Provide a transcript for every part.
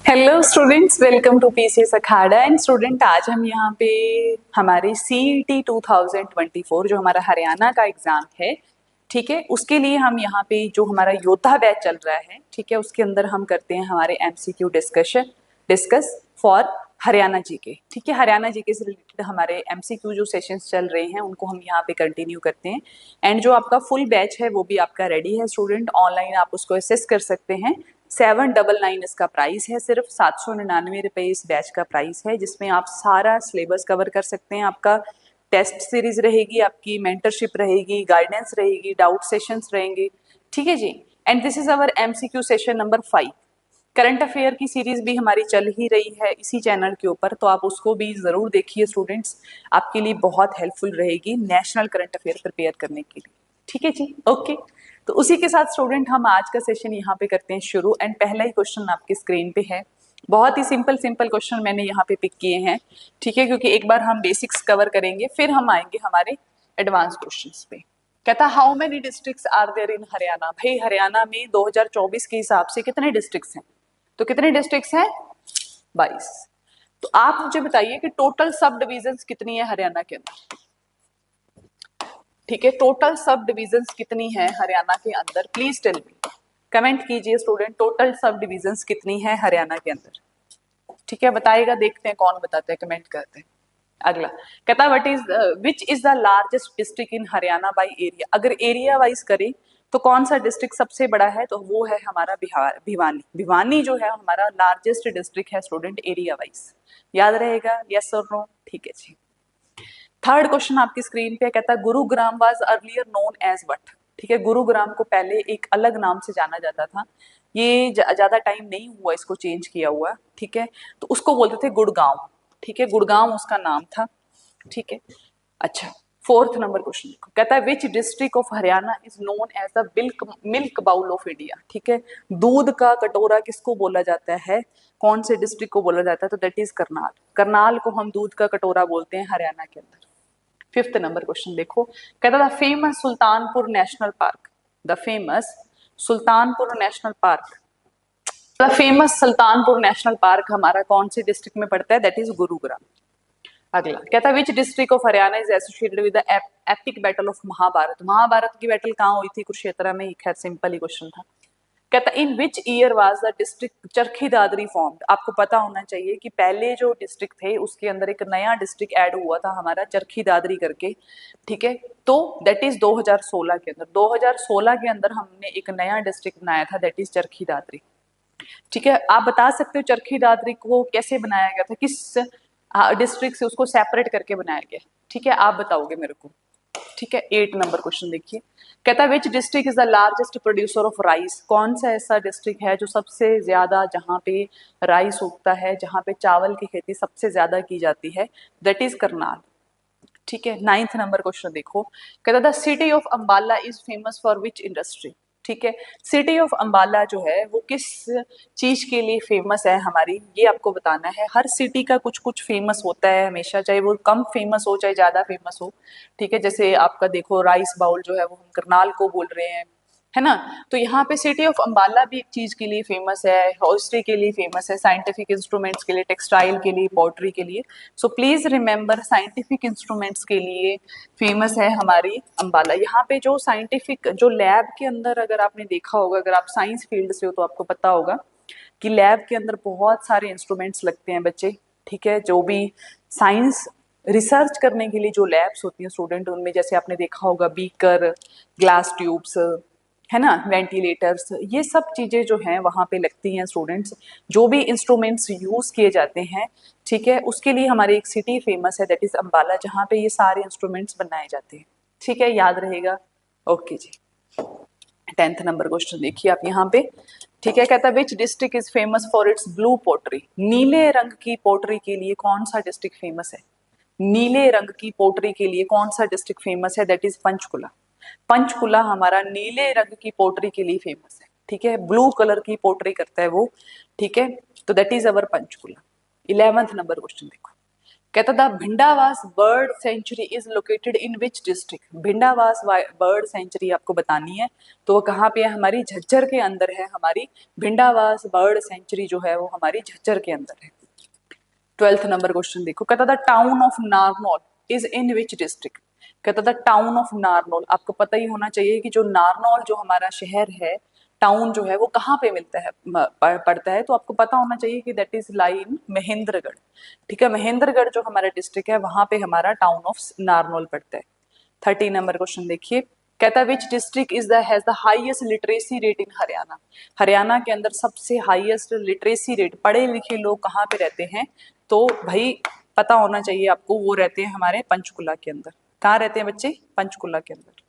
Hello students, welcome to PCS Akhada. And student, आज हम यहाँ पे हमारे सीईटी 2024 जो हमारा हरियाणा का एग्जाम है, ठीक है, उसके लिए हम यहाँ पे जो हमारा योद्धा बैच चल रहा है, ठीक है, उसके अंदर हम करते हैं हमारे MCQ discuss for Haryana GK. ठीक है, हरियाणा जीके से रिलेटेड हमारे एमसीक्यू जो सेशंस चल रहे हैं उनको हम यहाँ पे कंटिन्यू करते हैं। एंड जो आपका फुल बैच है वो भी आपका रेडी है स्टूडेंट, ऑनलाइन आप उसको असेस कर सकते हैं। 799 इसका प्राइस है, सिर्फ 799 रुपये इस बैच का प्राइस है, जिसमें आप सारा सिलेबस कवर कर सकते हैं। आपका टेस्ट सीरीज रहेगी, आपकी मेंटरशिप रहेगी, गाइडेंस रहेगी, डाउट सेशंस रहेंगे। ठीक है जी। And this is our MCQ session number 5। Current affair की सीरीज भी हमारी चल ही रही है इसी चैनल के ऊपर, तो आप उसको भी जरूर देखिए स्टूडेंट्स, आपके लिए बहुत हेल्पफुल रहेगी नेशनल करंट अफेयर प्रिपेयर करने के लिए। ठीक है जी, ओके। तो उसी के साथ स्टूडेंट हम आज का सेशन यहाँ पे करते हैं शुरू। एंड पहला ही क्वेश्चन आपकी स्क्रीन पे है, बहुत ही सिंपल क्वेश्चन मैंने यहाँ पे पिक किए हैं, ठीक है, क्योंकि एक बार हम बेसिक्स कवर करेंगे फिर हम आएंगे हमारे एडवांस क्वेश्चंस पे। कहता how many districts are there in Haryana. भाई हरियाणा में 2024 के हिसाब से कितने डिस्ट्रिक्ट्स हैं? तो कितने डिस्ट्रिक्ट्स हैं? 22। तो आप मुझे बताइए कि टोटल सब डिविजन्स कितनी है हरियाणा के अंदर? ठीक है, टोटल सब डिविजन्स कितनी है हरियाणा के अंदर? प्लीज टेल मी, कमेंट कीजिए स्टूडेंट, टोटल सब डिविजन्स कितनी है हरियाणा के अंदर? ठीक है, बताइएगा, देखते हैं कौन बताते हैं, कमेंट करते हैं। अगला कहता what is which is the largest district in Haryana by area. अगर एरिया वाइज करें तो कौन सा डिस्ट्रिक्ट सबसे बड़ा है? तो वो है हमारा बिहार, भिवानी। भिवानी जो है हमारा लार्जेस्ट डिस्ट्रिक्ट है स्टूडेंट एरिया वाइज। याद रहेगा, यस और नो? ठीक है जी। थर्ड क्वेश्चन आपकी स्क्रीन पे कहता है Gurugram was earlier known as what. ठीक है, गुरुग्राम को पहले एक अलग नाम से जाना जाता था, ये ज्यादा टाइम नहीं हुआ इसको चेंज किया हुआ। ठीक है, तो उसको बोलते थे गुड़गांव। ठीक है, गुड़गांव उसका नाम था। ठीक है, अच्छा। फोर्थ नंबर क्वेश्चन देखो, कहता है which district of Haryana is known as the milk bowl of India. ठीक है, दूध का कटोरा किसको बोला जाता है? कौन से डिस्ट्रिक्ट को बोला जाता है? तो दैट इज करनाल। करनाल को हम दूध का कटोरा बोलते हैं हरियाणा के अंदर। फिफ्थ नंबर क्वेश्चन देखो, कहता the famous Sultanpur national park. The famous Sultanpur national park, the famous Sultanpur national park हमारा कौन से डिस्ट्रिक्ट में पड़ता है? That is Gurugram. अगला कहता है which district of Haryana is associated with the epic battle of Mahabharat. Mahabharat की बैटल कहाँ हुई थी? कुरुक्षेत्र में। खैर सिंपल ही क्वेश्चन था। कहता in which year was the district Charkhi Dadri formed. आपको पता होना चाहिए कि पहले जो डिस्ट्रिक्ट थे उसके अंदर एक नया डिस्ट्रिक्ट ऐड हुआ था हमारा चरखी दादरी करके। ठीक है, तो दैट इज 2016 के अंदर। 2016 के अंदर हमने एक नया डिस्ट्रिक्ट बनाया था, दैट इज चरखी दादरी। ठीक है, आप बता सकते हो चरखी दादरी को कैसे बनाया गया था, किस डिस्ट्रिक्ट से उसको सेपरेट करके बनाया गया? ठीक है, आप बताओगे मेरे को। ठीक है, 8 नंबर क्वेश्चन देखिए, कहता है which district is the largest producer of rice. कौन सा ऐसा डिस्ट्रिक्ट है जो सबसे ज्यादा, जहाँ पे राइस उगता है, जहाँ पे चावल की खेती सबसे ज्यादा की जाती है? That is Karnal. ठीक है, 9th नंबर क्वेश्चन देखो, कहता the city of Ambala is famous for which industry. ठीक है, सिटी ऑफ अंबाला जो है वो किस चीज के लिए फेमस है हमारी, ये आपको बताना है। हर सिटी का कुछ कुछ फेमस होता है हमेशा, चाहे वो कम फेमस हो चाहे ज्यादा फेमस हो। ठीक है, जैसे आपका देखो राइस बाउल जो है वो हम करनाल को बोल रहे हैं, है ना। तो यहाँ पे सिटी ऑफ अंबाला भी एक चीज के लिए फेमस है, हॉस्ट्री के लिए फेमस है, साइंटिफिक इंस्ट्रूमेंट्स के लिए, टेक्सटाइल के लिए, पोट्री के लिए। So please remember scientific instruments के लिए फेमस है हमारी अंबाला। यहाँ पे जो साइंटिफिक जो लैब के अंदर, अगर आपने देखा होगा, अगर आप साइंस फील्ड से हो तो आपको पता होगा कि लैब के अंदर बहुत सारे इंस्ट्रूमेंट्स लगते हैं बच्चे। ठीक है, जो भी साइंस रिसर्च करने के लिए जो लैब्स होती हैं स्टूडेंट, उनमें जैसे आपने देखा होगा बीकर, ग्लास ट्यूब्स, है ना, वेंटिलेटर्स, ये सब चीजें जो हैं वहाँ पे लगती हैं स्टूडेंट्स। जो भी इंस्ट्रूमेंट्स यूज किए जाते हैं, ठीक है, उसके लिए हमारी एक सिटी फेमस है, दैट इज अंबाला, जहाँ पे ये सारे इंस्ट्रूमेंट्स बनाए जाते हैं। ठीक है, याद रहेगा। ओके जी। 10th नंबर क्वेश्चन देखिए आप यहाँ पे। ठीक है, कहता है which district is famous for its blue pottery. नीले रंग की पोट्री के लिए कौन सा डिस्ट्रिक्ट फेमस है? नीले रंग की पोट्री के लिए कौन सा डिस्ट्रिक्ट फेमस है? That is Panchkula. पंचकुला हमारा नीले रंग की पोट्री के लिए फेमस है। ठीक है, ब्लू कलर की पोट्री करता है वो। ठीक है, तो that is our Panchkula. 11th number question देखो, कहता था Bhindawas bird sanctuary is located in which district. Bhindawas bird sanctuary आपको बतानी है, तो वो कहाँ पे है? हमारी झज्जर के अंदर है। हमारी भिंडावास बर्ड सेंचुरी जो है वो हमारी झज्जर के अंदर है। 12th नंबर क्वेश्चन देखो, कहता था town of Narnaul is in which district. कहता था टाउन ऑफ नारनौल, आपको पता ही होना चाहिए कि जो नारनौल जो हमारा शहर है, टाउन जो है वो कहाँ पे मिलता है, पड़ता है, तो आपको पता होना चाहिए कि दैट इज लाई इन महेंद्रगढ़। ठीक है, महेंद्रगढ़ जो हमारा डिस्ट्रिक्ट है वहां पे हमारा टाउन ऑफ नारनौल पड़ता है। 13 नंबर क्वेश्चन देखिए, कहता है which district is the has the highest literacy rate in Haryana. Haryana के अंदर सबसे हाईएस्ट लिटरेसी रेट, पढ़े लिखे लोग कहाँ पे रहते हैं? तो भाई पता होना चाहिए आपको, वो रहते हैं हमारे पंचकुला के अंदर। कहाँ रहते हैं बच्चे? पंचकुला के अंदर।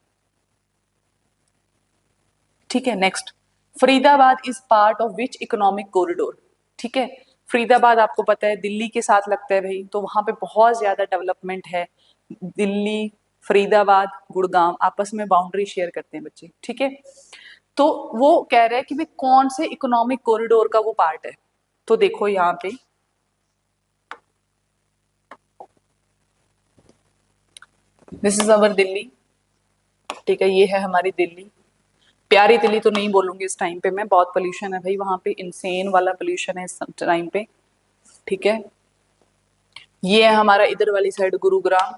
ठीक है, next, Faridabad is part of which economic corridor. ठीक है, फरीदाबाद आपको पता है दिल्ली के साथ लगता है भाई, तो वहां पे बहुत ज्यादा डेवलपमेंट है। दिल्ली, फरीदाबाद, गुड़गांव आपस में बाउंड्री शेयर करते हैं बच्चे। ठीक है, तो वो कह रहे हैं कि भाई कौन से इकोनॉमिक कॉरिडोर का वो पार्ट है। तो देखो यहाँ पे, दिस इज अवर दिल्ली। ठीक है, ये है हमारी दिल्ली। प्यारी दिल्ली तो नहीं बोलूंगी इस टाइम पे मैं, बहुत पोल्यूशन है भाई वहां पे, इंसेन वाला पोल्यूशन है इस टाइम पे। ठीक है, ये है हमारा इधर वाली साइड गुरुग्राम,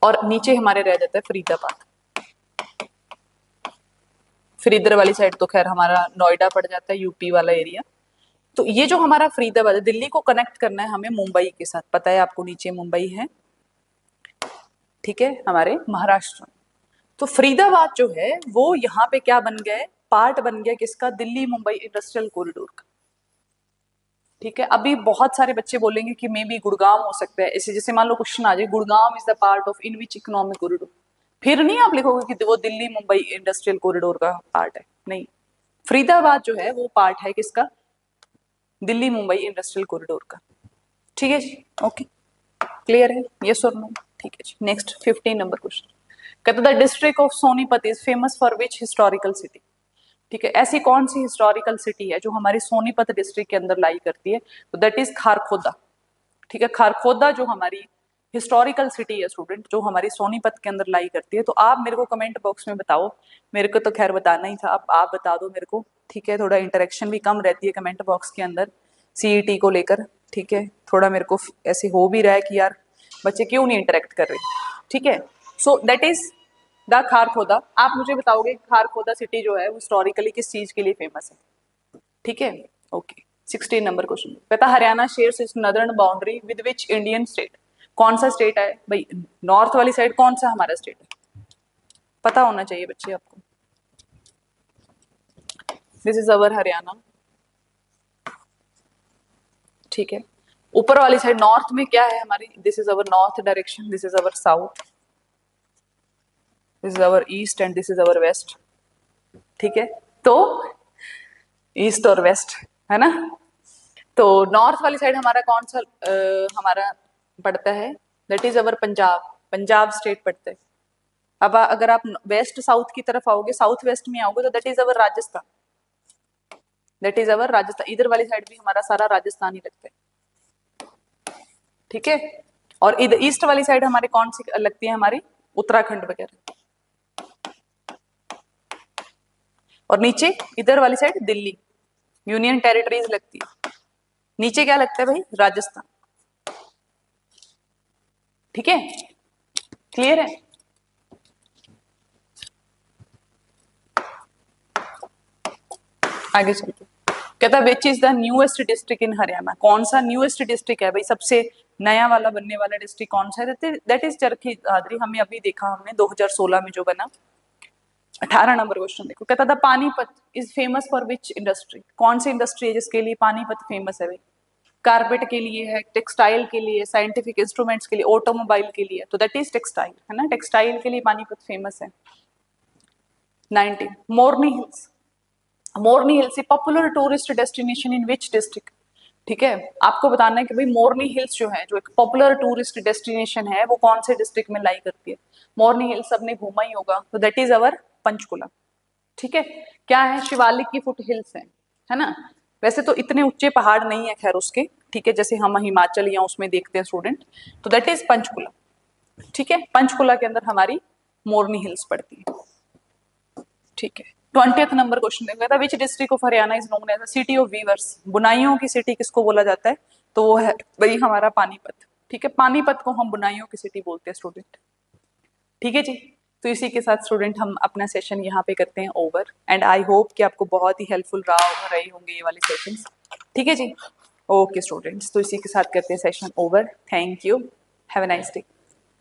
और नीचे हमारे रह जाता है फरीदाबाद। फिर इधर वाली साइड तो खैर हमारा नोएडा पड़ जाता है, यूपी वाला एरिया। तो ये जो हमारा फरीदाबाद है, दिल्ली को कनेक्ट करना है हमें मुंबई के साथ, पता है आपको, नीचे मुंबई है। ठीक है, हमारे महाराष्ट्र। तो फरीदाबाद जो है वो यहाँ पे क्या बन गया है? पार्ट बन गया किसका? दिल्ली मुंबई इंडस्ट्रियल कॉरिडोर का। ठीक है, अभी बहुत सारे बच्चे बोलेंगे कि मे बी गुड़गांव हो सकता है, ऐसे जैसे मान लो क्वेश्चन आ जाए, Gurgaon is the part of in which economic corridor, फिर नहीं आप लिखोगे कि वो दिल्ली मुंबई इंडस्ट्रियल कॉरिडोर का पार्ट है, नहीं। फरीदाबाद जो है वो पार्ट है किसका? दिल्ली मुंबई इंडस्ट्रियल कॉरिडोर का। ठीक है जी, ओके, क्लियर है? यस और नो? ठीक है जी, नेक्स्ट 15 नंबर क्वेश्चन, कहता the district of Sonipat is famous for which historical city. ठीक है, ऐसी कौन सी हिस्टोरिकल सिटी है जो हमारी सोनीपत डिस्ट्रिक्ट के अंदर लाई करती है? तो दैट इज खारखोदा। ठीक है, खारखोदा जो हमारी हिस्टोरिकल सिटी है स्टूडेंट, जो हमारी सोनीपत के अंदर लाई करती है। तो आप मेरे को कमेंट बॉक्स में बताओ, मेरे को तो खैर बताना ही था, अब आप बता दो मेरे को। ठीक है, थोड़ा इंटरेक्शन भी कम रहती है कमेंट बॉक्स के अंदर सीईटी को लेकर। ठीक है, थोड़ा मेरे को ऐसे हो भी रहा है कि यार बच्चे क्यों नहीं इंटरेक्ट कर रहे। ठीक है, सो दैट इज द खारखोदा। आप मुझे बताओगे खारखोदा सिटी जो है वो हिस्टोरिकली किस चीज के लिए फेमस है? ठीक है, ओके। 16 नंबर क्वेश्चन, कहता Haryana shares it's northern boundary with which Indian state. कौन सा स्टेट है भाई? नॉर्थ वाली साइड कौन सा हमारा स्टेट है? पता होना चाहिए बच्चे आपको। दिस इज अवर हरियाणा। ठीक है, ऊपर वाली साइड नॉर्थ में क्या है हमारी? This is our north direction, this is our south, this is our east and this is our west. ठीक है, तो ईस्ट और वेस्ट है ना। तो नॉर्थ वाली साइड हमारा कौन सा हमारा पड़ता है? That is our Punjab, Punjab state पड़ता है। अब अगर आप वेस्ट साउथ की तरफ आओगे, साउथ वेस्ट में आओगे, तो that is our Rajasthan, that is our Rajasthan. इधर वाली साइड भी हमारा सारा राजस्थान ही लगता है। ठीक है, और इधर ईस्ट वाली साइड हमारे कौन सी लगती है? हमारी उत्तराखंड वगैरह। और नीचे इधर वाली साइड दिल्ली, यूनियन टेरिटरीज लगती है। नीचे क्या लगता है भाई? राजस्थान। ठीक है, क्लियर है? आगे चलते, कहता which is the newest district in Haryana. कौन सा न्यूएस्ट डिस्ट्रिक्ट है भाई? सबसे नया वाला बनने वाला डिस्ट्रिक्ट कौन सा है? That is Charkhi Dadri. हमें अभी देखा हमने 2016 में जो बना। 18 नंबर क्वेश्चन देखो, कहता था Panipat is famous for which industry. कौन सी इंडस्ट्री है जिसके लिए पानीपत फेमस है भाई? कारपेट के लिए है, टेक्सटाइल के लिए, साइंटिफिक इंस्ट्रूमेंट्स के लिए, ऑटोमोबाइल के लिए, तो दैट इज टेक्सटाइल, है ना। टेक्सटाइल के लिए पानीपत फेमस है। 19, Morni hills. Morni hills popular tourist destination in which district. ठीक है, आपको बताना है कि भाई मोरनी हिल्स जो है, जो एक पॉपुलर टूरिस्ट डेस्टिनेशन है, वो कौन से डिस्ट्रिक्ट में लाई करती है? मोरनी हिल्स सबने घूमा ही होगा, तो दैट इज अवर पंचकुला। ठीक है, क्या है? शिवालिक की फुट हिल्स है ना। वैसे तो इतने ऊंचे पहाड़ नहीं है खैर उसके, ठीक है, जैसे हम हिमाचल या उसमें देखते हैं स्टूडेंट, तो दैट इज पंचकुला। ठीक है, पंचकुला के अंदर हमारी मोरनी हिल्स पड़ती है। ठीक है, 20th नंबर क्वेश्चन देखा था, which district of Haryana is known as city of weavers. बुनाइयों की सिटी किसको बोला जाता है, तो वो है वही हमारा पानीपत। ठीक है, पानीपत को हम बुनाइयों की सिटी बोलते हैं स्टूडेंट। ठीक है जी, तो इसी के साथ स्टूडेंट हम अपना सेशन यहाँ पे करते हैं ओवर, एंड आई होप कि आपको बहुत ही हेल्पफुल रहे होंगे ये वाले सेशंस। ठीक है जी, ओके स्टूडेंट्स, तो इसी के साथ करते हैं session over. Thank you, have a nice day.